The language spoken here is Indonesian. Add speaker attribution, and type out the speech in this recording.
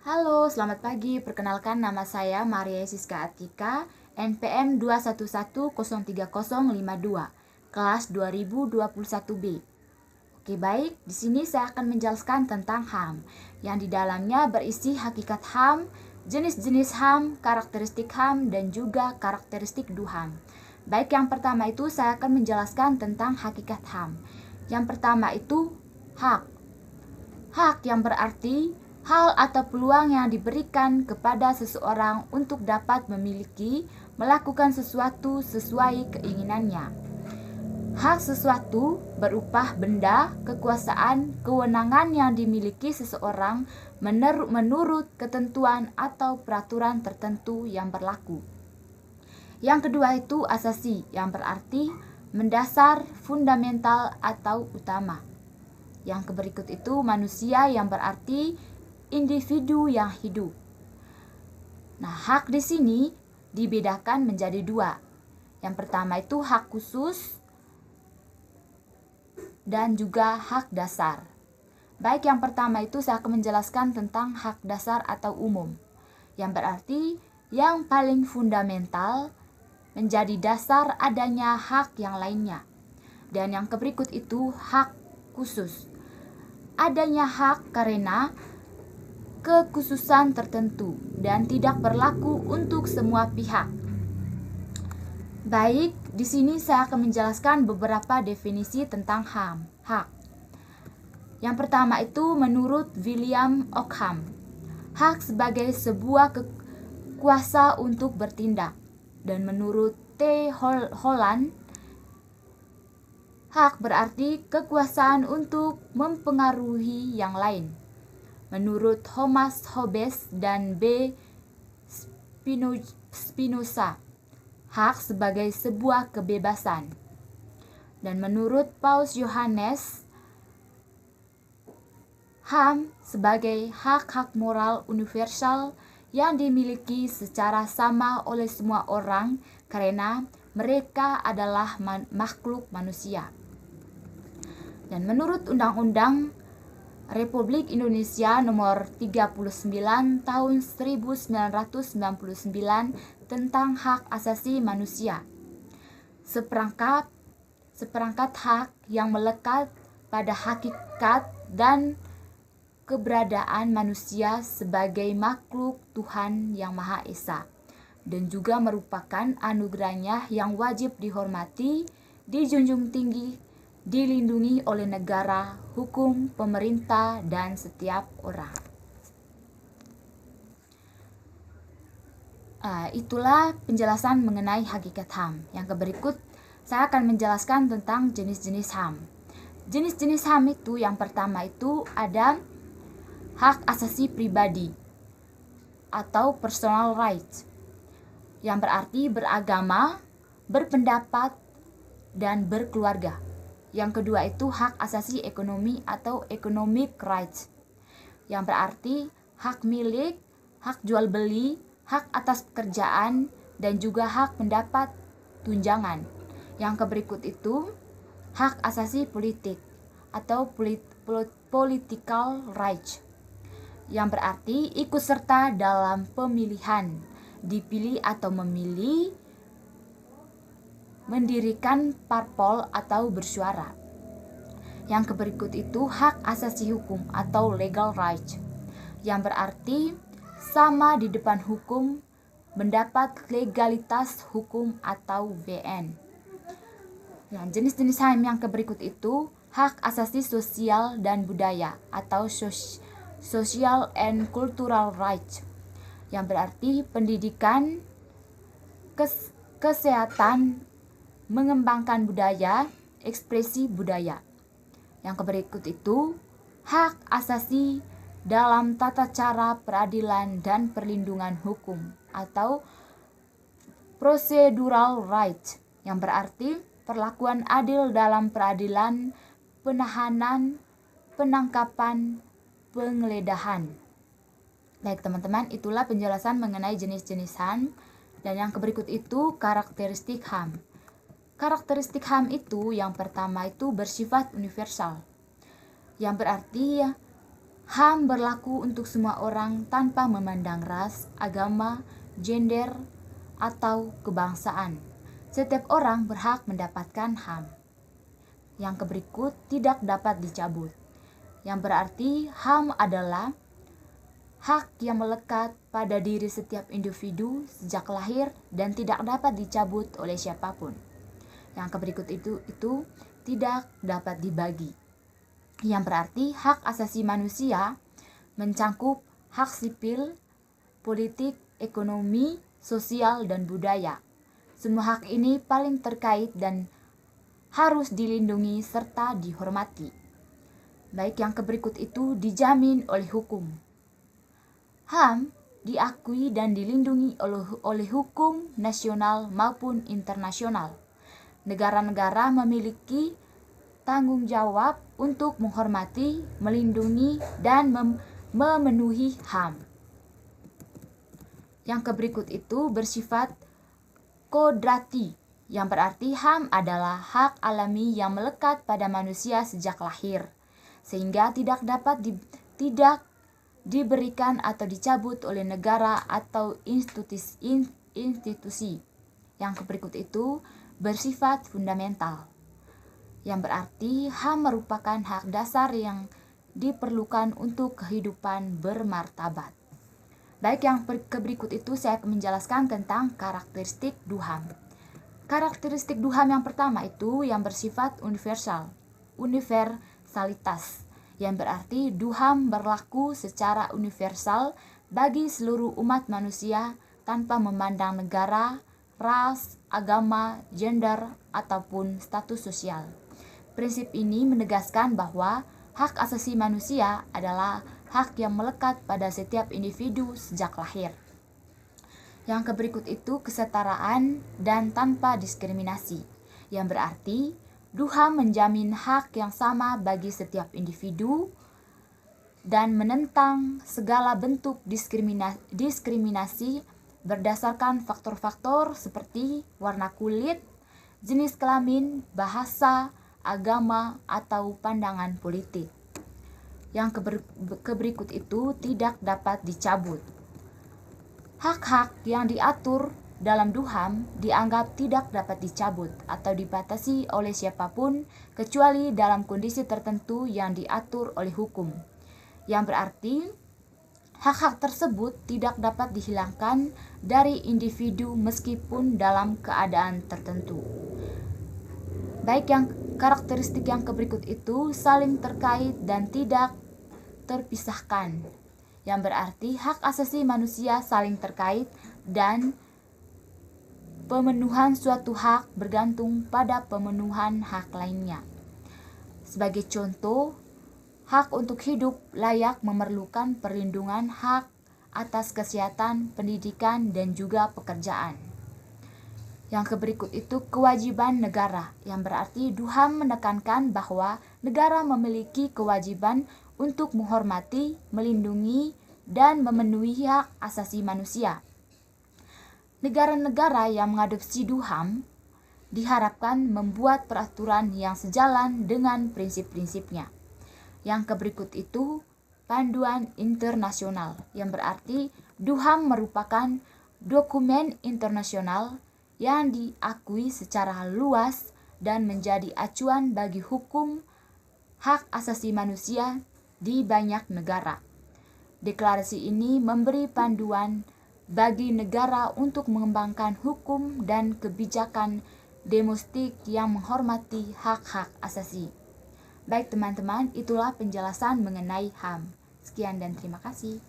Speaker 1: Halo, selamat pagi. Perkenalkan nama saya Maria Siska Atika, NPM 211030052, kelas 2021B. Oke, baik. Di sini saya akan menjelaskan tentang HAM, yang di dalamnya berisi hakikat HAM, jenis-jenis HAM, karakteristik HAM, dan juga karakteristik DUHAM. Baik, yang pertama itu saya akan menjelaskan tentang hakikat HAM. Yang pertama itu hak. Hak yang berarti hal atau peluang yang diberikan kepada seseorang untuk dapat memiliki, melakukan sesuatu sesuai keinginannya. Hak sesuatu berupa benda, kekuasaan, kewenangan yang dimiliki seseorang menurut ketentuan atau peraturan tertentu yang berlaku. Yang kedua itu asasi, yang berarti mendasar, fundamental atau utama. Yang berikut itu manusia, yang berarti individu yang hidup. Nah, hak di sini dibedakan menjadi dua. Yang pertama itu hak khusus dan juga hak dasar. Baik, yang pertama itu saya akan menjelaskan tentang hak dasar atau umum, yang berarti yang paling fundamental menjadi dasar adanya hak yang lainnya. Dan yang berikut itu hak khusus. Adanya hak karena kekhususan tertentu dan tidak berlaku untuk semua pihak. Baik, di sini saya akan menjelaskan beberapa definisi tentang hak. Yang pertama itu menurut William Ockham, hak sebagai sebuah kuasa untuk bertindak. Dan menurut T. Holland, hak berarti kekuasaan untuk mempengaruhi yang lain. Menurut Thomas Hobbes dan B. Spinoza, hak sebagai sebuah kebebasan. Dan menurut Paus Yohanes, HAM sebagai hak-hak moral universal yang dimiliki secara sama oleh semua orang karena mereka adalah makhluk manusia. Dan menurut Undang-Undang Republik Indonesia Nomor 39 Tahun 1999 tentang Hak Asasi Manusia, seperangkat hak yang melekat pada hakikat dan keberadaan manusia sebagai makhluk Tuhan yang Maha Esa, dan juga merupakan anugerahnya yang wajib dihormati, dijunjung tinggi, dilindungi oleh negara, hukum, pemerintah, dan setiap orang. Itulah penjelasan mengenai hakikat HAM. Yang berikut saya akan menjelaskan tentang jenis-jenis HAM. Jenis-jenis HAM itu yang pertama itu ada hak asasi pribadi atau personal rights, yang berarti beragama, berpendapat, dan berkeluarga. Yang kedua itu hak asasi ekonomi atau economic rights, yang berarti hak milik, hak jual beli, hak atas pekerjaan, dan juga hak mendapat tunjangan. Yang berikut itu hak asasi politik atau political rights, yang berarti ikut serta dalam pemilihan, dipilih atau memilih, mendirikan parpol atau bersuara. Yang berikut itu hak asasi hukum atau legal rights, yang berarti sama di depan hukum, mendapat legalitas hukum atau BN. Yang jenis-jenis HAM yang berikut itu hak asasi sosial dan budaya atau social and cultural rights, yang berarti pendidikan, kesehatan, mengembangkan budaya, ekspresi budaya. Yang berikut itu hak asasi dalam tata cara peradilan dan perlindungan hukum atau procedural rights, yang berarti perlakuan adil dalam peradilan, penahanan, penangkapan, penggeledahan. Baik teman-teman, itulah penjelasan mengenai jenis-jenis HAM. Dan yang berikut itu karakteristik HAM. Karakteristik HAM itu yang pertama itu bersifat universal, yang berarti HAM berlaku untuk semua orang tanpa memandang ras, agama, gender, atau kebangsaan. Setiap orang berhak mendapatkan HAM. Yang berikut tidak dapat dicabut, yang berarti HAM adalah hak yang melekat pada diri setiap individu sejak lahir dan tidak dapat dicabut oleh siapapun. Yang berikut itu tidak dapat dibagi, yang berarti hak asasi manusia mencangkup hak sipil, politik, ekonomi, sosial, dan budaya. Semua hak ini paling terkait dan harus dilindungi serta dihormati. Baik, yang berikut itu dijamin oleh hukum. HAM diakui dan dilindungi oleh hukum nasional maupun internasional. Negara-negara memiliki tanggung jawab untuk menghormati, melindungi, dan memenuhi HAM. Yang berikut itu bersifat kodrati, yang berarti HAM adalah hak alami yang melekat pada manusia sejak lahir, sehingga tidak dapat diberikan atau dicabut oleh negara atau institusi. Yang berikut itu bersifat fundamental, yang berarti HAM merupakan hak dasar yang diperlukan untuk kehidupan bermartabat. Baik, yang berikut itu saya akan menjelaskan tentang karakteristik DUHAM. Karakteristik DUHAM yang pertama itu yang bersifat universalitas, yang berarti DUHAM berlaku secara universal bagi seluruh umat manusia tanpa memandang negara, ras, agama, gender, ataupun status sosial. Prinsip ini menegaskan bahwa hak asasi manusia adalah hak yang melekat pada setiap individu sejak lahir. Yang berikut itu kesetaraan dan tanpa diskriminasi, yang berarti DUHAM menjamin hak yang sama bagi setiap individu dan menentang segala bentuk diskriminasi berdasarkan faktor-faktor seperti warna kulit, jenis kelamin, bahasa, agama, atau pandangan politik. Yang berikut itu tidak dapat dicabut. Hak-hak yang diatur dalam DUHAM dianggap tidak dapat dicabut atau dibatasi oleh siapapun kecuali dalam kondisi tertentu yang diatur oleh hukum. Yang berarti hak-hak tersebut tidak dapat dihilangkan dari individu meskipun dalam keadaan tertentu. Baik, yang karakteristik yang berikut itu saling terkait dan tidak terpisahkan, yang berarti hak asasi manusia saling terkait dan pemenuhan suatu hak bergantung pada pemenuhan hak lainnya. Sebagai contoh, hak untuk hidup layak memerlukan perlindungan hak atas kesehatan, pendidikan, dan juga pekerjaan. Yang berikut itu kewajiban negara, yang berarti DUHAM menekankan bahwa negara memiliki kewajiban untuk menghormati, melindungi, dan memenuhi hak asasi manusia. Negara-negara yang mengadopsi DUHAM diharapkan membuat peraturan yang sejalan dengan prinsip-prinsipnya. Yang berikut itu panduan internasional, yang berarti DUHAM merupakan dokumen internasional yang diakui secara luas dan menjadi acuan bagi hukum hak asasi manusia di banyak negara. Deklarasi ini memberi panduan bagi negara untuk mengembangkan hukum dan kebijakan domestik yang menghormati hak-hak asasi. Baik teman-teman, itulah penjelasan mengenai HAM. Sekian dan terima kasih.